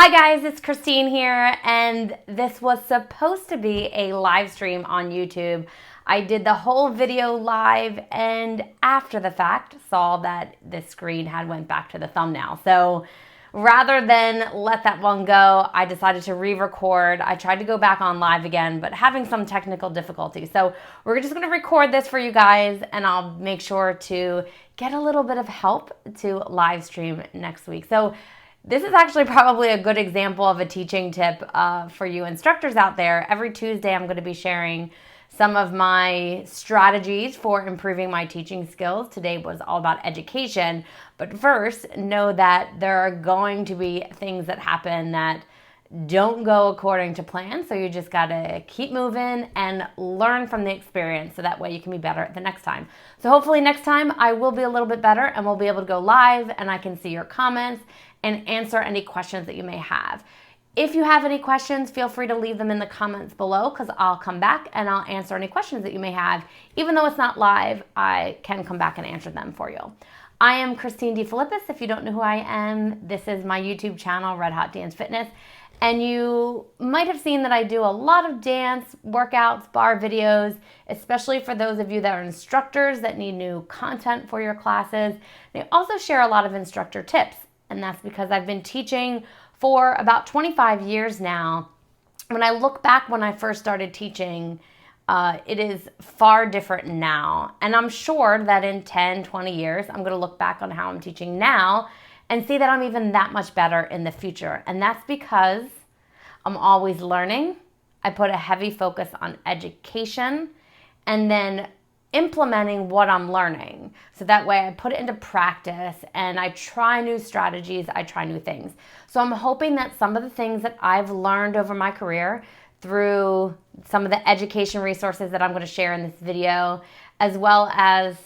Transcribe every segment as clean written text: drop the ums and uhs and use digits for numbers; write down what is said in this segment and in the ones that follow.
Hi guys, it's Christine here, and this was supposed to be a live stream on YouTube. I did the whole video live, and after the fact saw that the screen had went back to the thumbnail. So rather than let that one go, I decided to re-record. I tried to go back on live again, but having some technical difficulties. So we're just going to record this for you guys, and I'll make sure to get a little bit of help to live stream next week. So this is actually probably a good example of a teaching tip for you instructors out there. Every Tuesday, I'm going to be sharing some of my strategies for improving my teaching skills. Today was all about education. But first, know that there are going to be things that happen that don't go according to plan. So you just got to keep moving and learn from the experience so that way you can be better the next time. So hopefully next time I will be a little bit better and we'll be able to go live and I can see your comments and answer any questions that you may have. If you have any questions, feel free to leave them in the comments below because I'll come back and I'll answer any questions that you may have. Even though it's not live, I can come back and answer them for you. I am Christine DeFilippis. If you don't know who I am, this is my YouTube channel, Redhot Dance Fitness. And you might have seen that I do a lot of dance workouts, bar videos, especially for those of you that are instructors that need new content for your classes. And I also share a lot of instructor tips. And that's because I've been teaching for about 25 years now. When I look back when I first started teaching, it is far different now. And I'm sure that in 10, 20 years, I'm going to look back on how I'm teaching now and see that I'm even that much better in the future. And that's because I'm always learning. I put a heavy focus on education and then implementing what I'm learning. So that way I put it into practice and I try new strategies, I try new things. So I'm hoping that some of the things that I've learned over my career through some of the education resources that I'm going to share in this video, as well as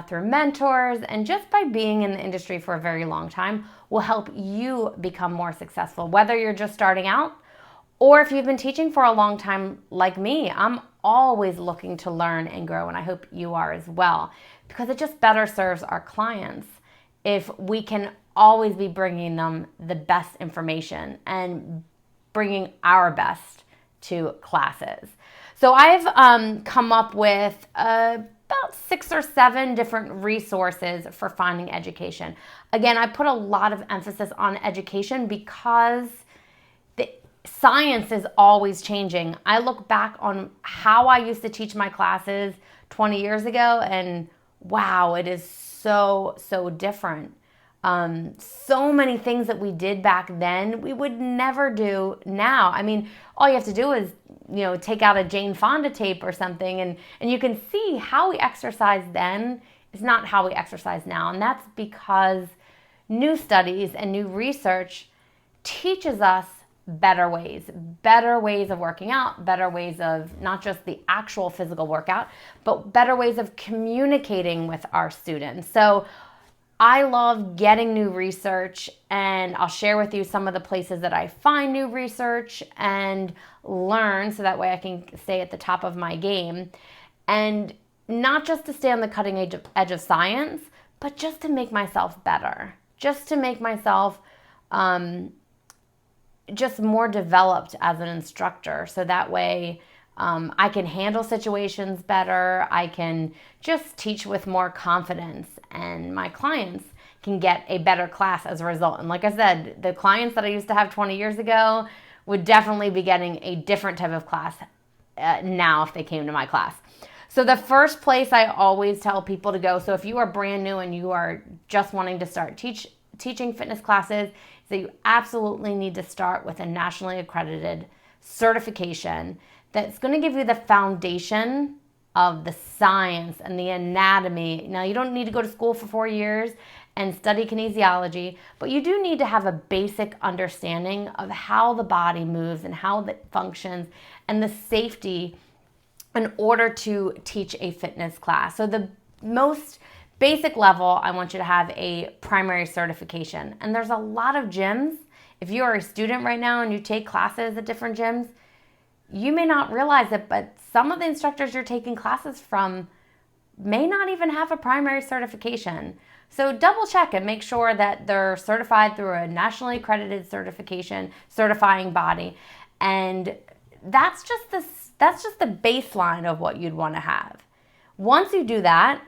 through mentors and just by being in the industry for a very long time, will help you become more successful. Whether you're just starting out or if you've been teaching for a long time like me, I'm always looking to learn and grow, and I hope you are as well, because it just better serves our clients if we can always be bringing them the best information and bringing our best to classes. So I've come up with about 6 or 7 different resources for finding education. Again, I put a lot of emphasis on education because the science is always changing. I look back on how I used to teach my classes 20 years ago and wow, it is so different. So many things that we did back then, we would never do now. I mean, all you have to do is, take out a Jane Fonda tape or something and you can see how we exercised then is not how we exercise now. And that's because new studies and new research teaches us better ways of working out, better ways of not just the actual physical workout, but better ways of communicating with our students. So I love getting new research, and I'll share with you some of the places that I find new research and learn so that way I can stay at the top of my game. And not just to stay on the cutting edge of science, but just to make myself better, just to make myself just more developed as an instructor. So that way I can handle situations better. I can just teach with more confidence and my clients can get a better class as a result. And like I said, the clients that I used to have 20 years ago would definitely be getting a different type of class now if they came to my class. So the first place I always tell people to go, so if you are brand new and you are just wanting to start teaching fitness classes, so you absolutely need to start with a nationally accredited certification that's going to give you the foundation of the science and the anatomy. Now, you don't need to go to school for 4 years and study kinesiology, but you do need to have a basic understanding of how the body moves and how it functions and the safety in order to teach a fitness class. So the most basic level, I want you to have a primary certification. And there's a lot of gyms. If you are a student right now and you take classes at different gyms, you may not realize it, but some of the instructors you're taking classes from may not even have a primary certification. So double check and make sure that they're certified through a nationally accredited certifying body. And that's just the baseline of what you'd want to have. Once you do that,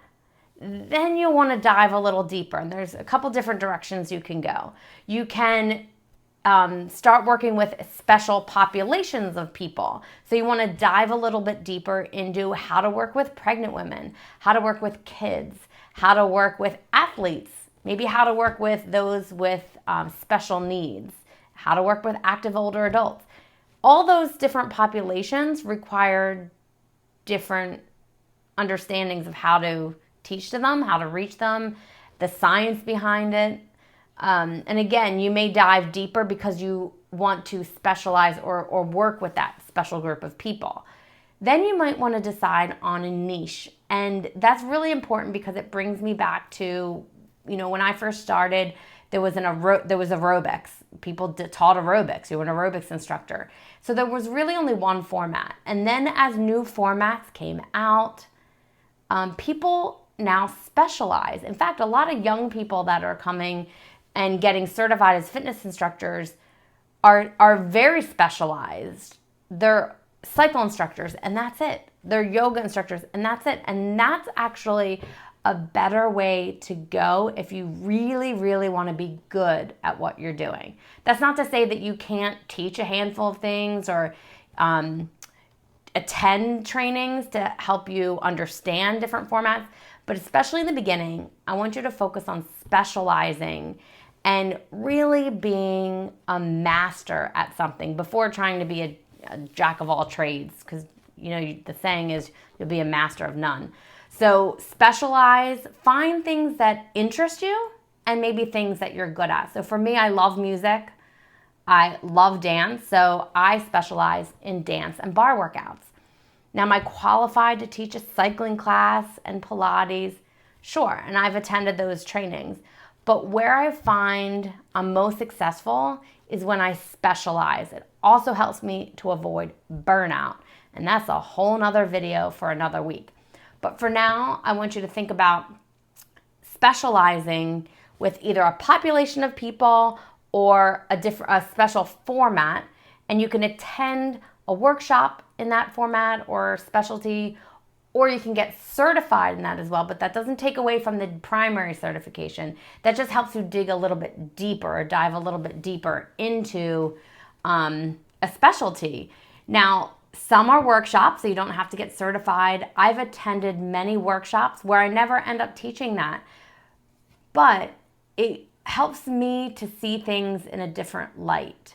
then you'll want to dive a little deeper. And there's a couple different directions you can go. You can start working with special populations of people. So you want to dive a little bit deeper into how to work with pregnant women, how to work with kids, how to work with athletes, maybe how to work with those with special needs, how to work with active older adults. All those different populations require different understandings of how to teach to them, how to reach them, the science behind it. And again, you may dive deeper because you want to specialize or work with that special group of people. Then you might want to decide on a niche. And that's really important because it brings me back to, when I first started, there was aerobics. People taught aerobics. You were an aerobics instructor. So there was really only one format. And then as new formats came out, people now specialize. In fact, a lot of young people that are coming and getting certified as fitness instructors are very specialized. They're cycle instructors, and that's it. They're yoga instructors, and that's it. And that's actually a better way to go if you really, really want to be good at what you're doing. That's not to say that you can't teach a handful of things or attend trainings to help you understand different formats, but especially in the beginning, I want you to focus on specializing and really being a master at something before trying to be a jack of all trades, because the saying is you'll be a master of none. So specialize, find things that interest you and maybe things that you're good at. So for me, I love music. I love dance, so I specialize in dance and bar workouts. Now, am I qualified to teach a cycling class and Pilates? Sure, and I've attended those trainings. But where I find I'm most successful is when I specialize. It also helps me to avoid burnout. And that's a whole nother video for another week. But for now, I want you to think about specializing with either a population of people or a special format. And you can attend a workshop in that format or specialty, or you can get certified in that as well, but that doesn't take away from the primary certification. That just helps you dig a little bit deeper or dive a little bit deeper into a specialty. Now, some are workshops, so you don't have to get certified. I've attended many workshops where I never end up teaching that, but it helps me to see things in a different light.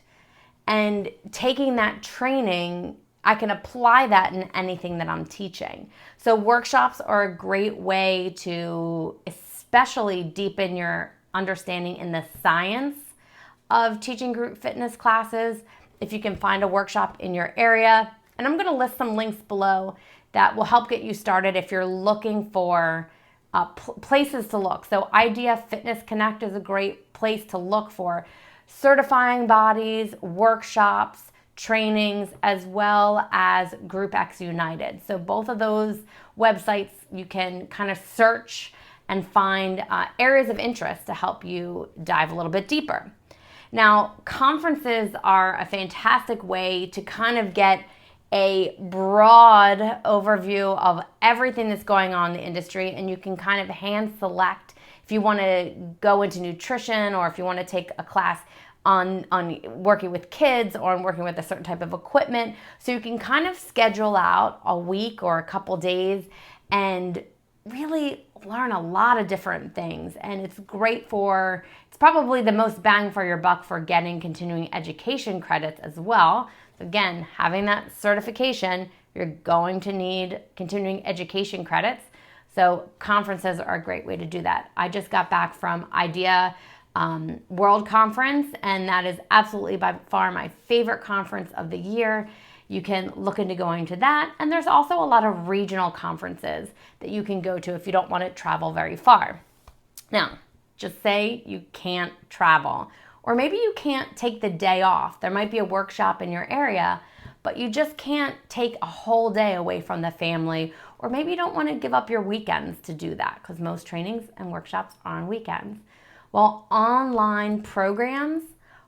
And taking that training, I can apply that in anything that I'm teaching. So workshops are a great way to especially deepen your understanding in the science of teaching group fitness classes. If you can find a workshop in your area, and I'm going to list some links below that will help get you started if you're looking for places to look. So Idea Fitness Connect is a great place to look for certifying bodies, workshops, trainings, as well as Group X United. So both of those websites, you can kind of search and find areas of interest to help you dive a little bit deeper. Now, conferences are a fantastic way to kind of get a broad overview of everything that's going on in the industry, and you can kind of hand select if you want to go into nutrition or if you want to take a class on working with kids or on working with a certain type of equipment. So you can kind of schedule out a week or a couple days and really learn a lot of different things. And it's probably the most bang for your buck for getting continuing education credits as well. So again, having that certification, you're going to need continuing education credits. So conferences are a great way to do that. I just got back from Idea World Conference, and that is absolutely by far my favorite conference of the year. You can look into going to that, and there's also a lot of regional conferences that you can go to if you don't want to travel very far. Now, just say you can't travel, or maybe you can't take the day off. There might be a workshop in your area, but you just can't take a whole day away from the family, or maybe you don't want to give up your weekends to do that because most trainings and workshops are on weekends. Well, online programs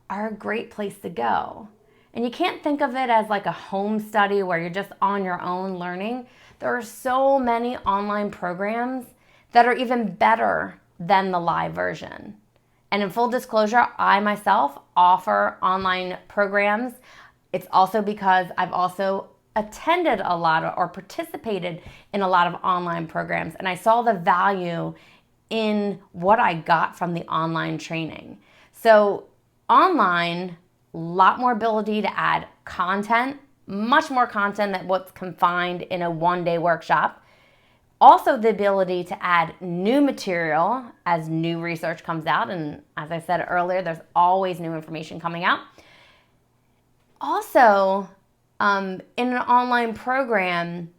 are a great place to go. And you can't think of it as like a home study where you're just on your own learning. There are so many online programs that are even better than the live version. And in full disclosure, I myself offer online programs. It's also because I've also attended a lot or participated in a lot of online programs, and I saw the value in what I got from the online training. So online, a lot more ability to add content, much more content than what's confined in a one-day workshop. Also the ability to add new material as new research comes out. And as I said earlier, there's always new information coming out. Also, in an online program,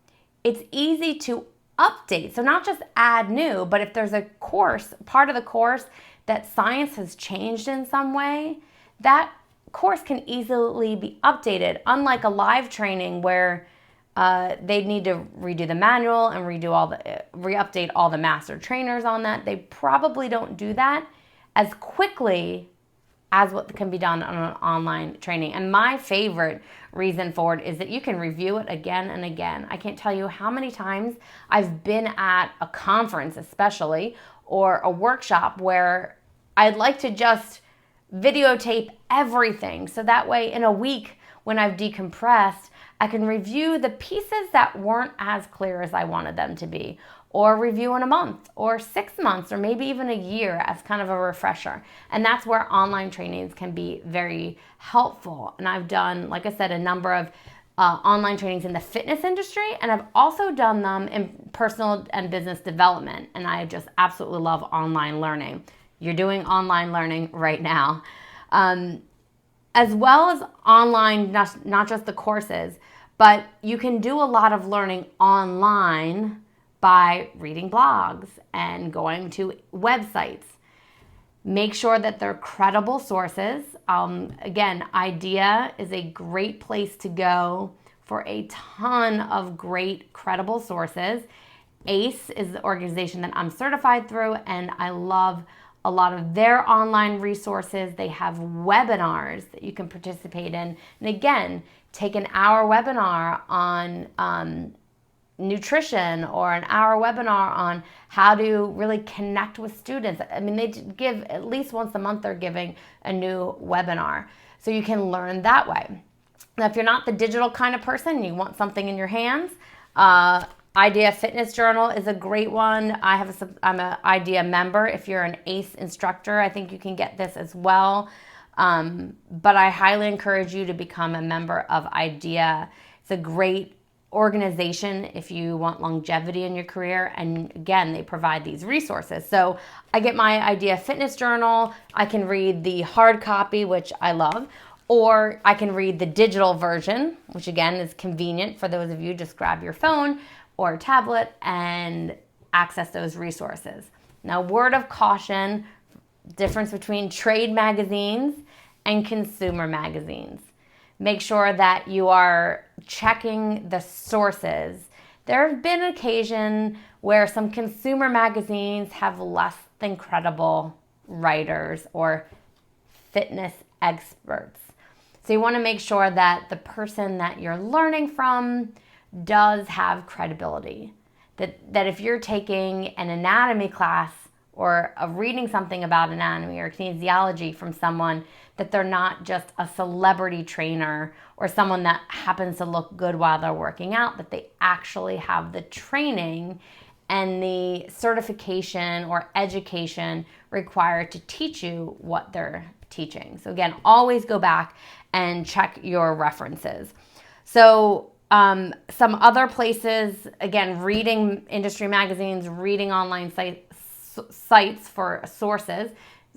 it's easy to update. So not just add new, but if there's a course, part of the course that science has changed in some way, that course can easily be updated. Unlike a live training where they'd need to redo the manual and re-update all the master trainers on that. They probably don't do that as quickly as what can be done on an online training. And my favorite reason for it is that you can review it again and again. I can't tell you how many times I've been at a conference especially, or a workshop where I'd like to just videotape everything. So that way in a week when I've decompressed, I can review the pieces that weren't as clear as I wanted them to be, or review in a month or 6 months or maybe even a year as kind of a refresher. And that's where online trainings can be very helpful. And I've done, like I said, a number of online trainings in the fitness industry, and I've also done them in personal and business development. And I just absolutely love online learning. You're doing online learning right now. As well as online, not just the courses, but you can do a lot of learning online by reading blogs and going to websites. Make sure that they're credible sources. Again, IDEA is a great place to go for a ton of great credible sources. ACE is the organization that I'm certified through, and I love a lot of their online resources. They have webinars that you can participate in. And again, take an hour webinar on nutrition, or an hour webinar on how to really connect with students. I mean, they give at least once a month, they're giving a new webinar. So you can learn that way. Now, if you're not the digital kind of person, you want something in your hands, IDEA Fitness Journal is a great one. I'm an IDEA member. If you're an ACE instructor, I think you can get this as well. But I highly encourage you to become a member of IDEA. It's a great organization if you want longevity in your career. And again, they provide these resources. So I get my IDEA Fitness Journal. I can read the hard copy, which I love, or I can read the digital version, which again is convenient for those of you. Just grab your phone or tablet and access those resources. Now, word of caution, difference between trade magazines and consumer magazines. Make sure that you are checking the sources. There have been occasions where some consumer magazines have less than credible writers or fitness experts. So you want to make sure that the person that you're learning from does have credibility. That if you're taking an anatomy class or reading something about anatomy or kinesiology from someone, that they're not just a celebrity trainer or someone that happens to look good while they're working out, that they actually have the training and the certification or education required to teach you what they're teaching. So again, always go back and check your references. So some other places, again, reading industry magazines, reading online sites for sources,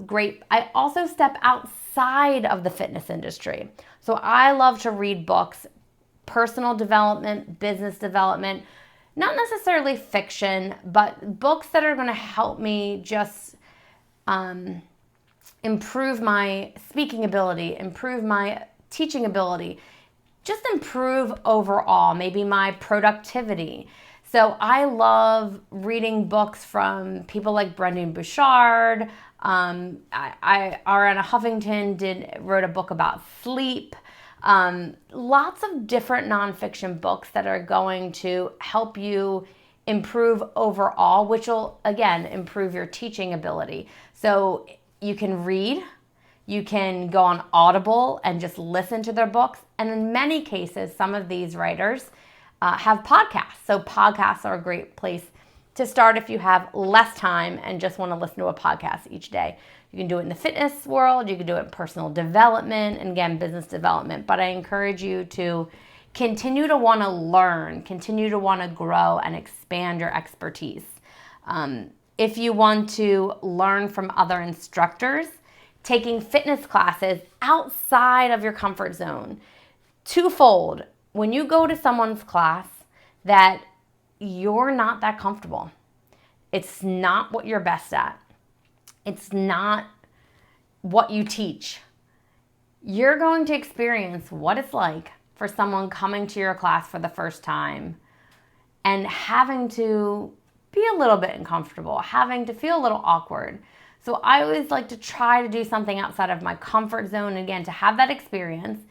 great. I also step outside of the fitness industry. So I love to read books, personal development, business development, not necessarily fiction, but books that are going to help me just improve my speaking ability, improve my teaching ability, just improve overall, maybe my productivity. So I love reading books from people like Brendon Burchard. Ariana Huffington wrote a book about sleep. Lots of different nonfiction books that are going to help you improve overall, which will, again, improve your teaching ability. So you can read, you can go on Audible and just listen to their books. And in many cases, some of these writers have podcasts. So podcasts are a great place to start if you have less time and just want to listen to a podcast each day. You can do it in the fitness world, you can do it in personal development, and again, business development. But I encourage you to continue to want to learn, continue to want to grow and expand your expertise. If you want to learn from other instructors, taking fitness classes outside of your comfort zone, twofold. When you go to someone's class that you're not that comfortable, it's not what you're best at, it's not what you teach, you're going to experience what it's like for someone coming to your class for the first time and having to be a little bit uncomfortable, having to feel a little awkward. So I always like to try to do something outside of my comfort zone, again, to have that experience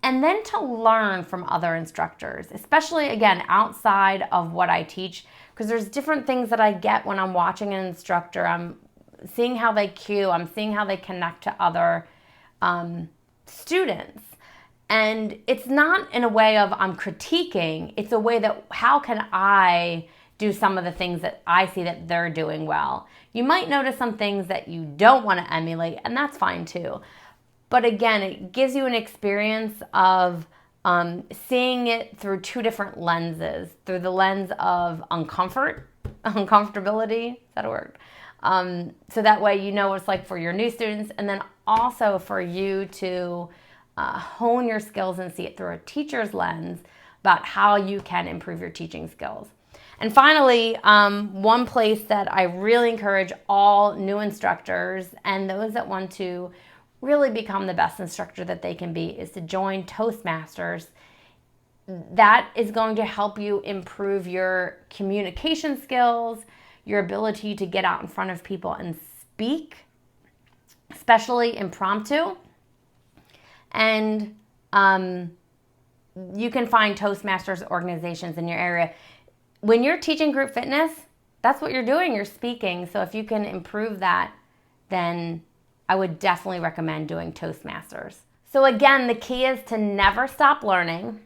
and then to learn from other instructors, especially, again, outside of what I teach, because there's different things that I get when I'm watching an instructor. I'm seeing how they cue, I'm seeing how they connect to other students. And it's not in a way of I'm critiquing, it's a way that how can I do some of the things that I see that they're doing well. You might notice some things that you don't want to emulate, and that's fine too. But again, it gives you an experience of seeing it through two different lenses, through the lens of uncomfortability, is that a word? So that way you know what it's like for your new students, and then also for you to hone your skills and see it through a teacher's lens about how you can improve your teaching skills. And finally, one place that I really encourage all new instructors and those that want to really become the best instructor that they can be is to join Toastmasters. That is going to help you improve your communication skills, your ability to get out in front of people and speak, especially impromptu. And you can find Toastmasters organizations in your area. When you're teaching group fitness, that's what you're doing, you're speaking. So if you can improve that, then I would definitely recommend doing Toastmasters. So again, the key is to never stop learning,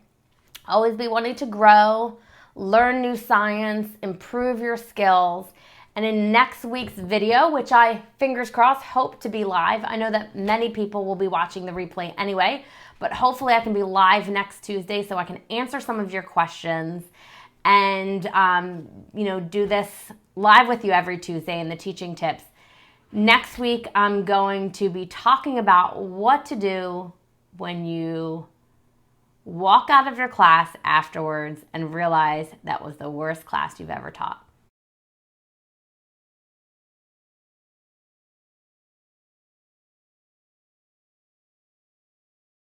always be wanting to grow, learn new science, improve your skills. And in next week's video, which I, fingers crossed, hope to be live. I know that many people will be watching the replay anyway, but hopefully I can be live next Tuesday so I can answer some of your questions and do this live with you every Tuesday in the teaching tips. Next week, I'm going to be talking about what to do when you walk out of your class afterwards and realize that was the worst class you've ever taught.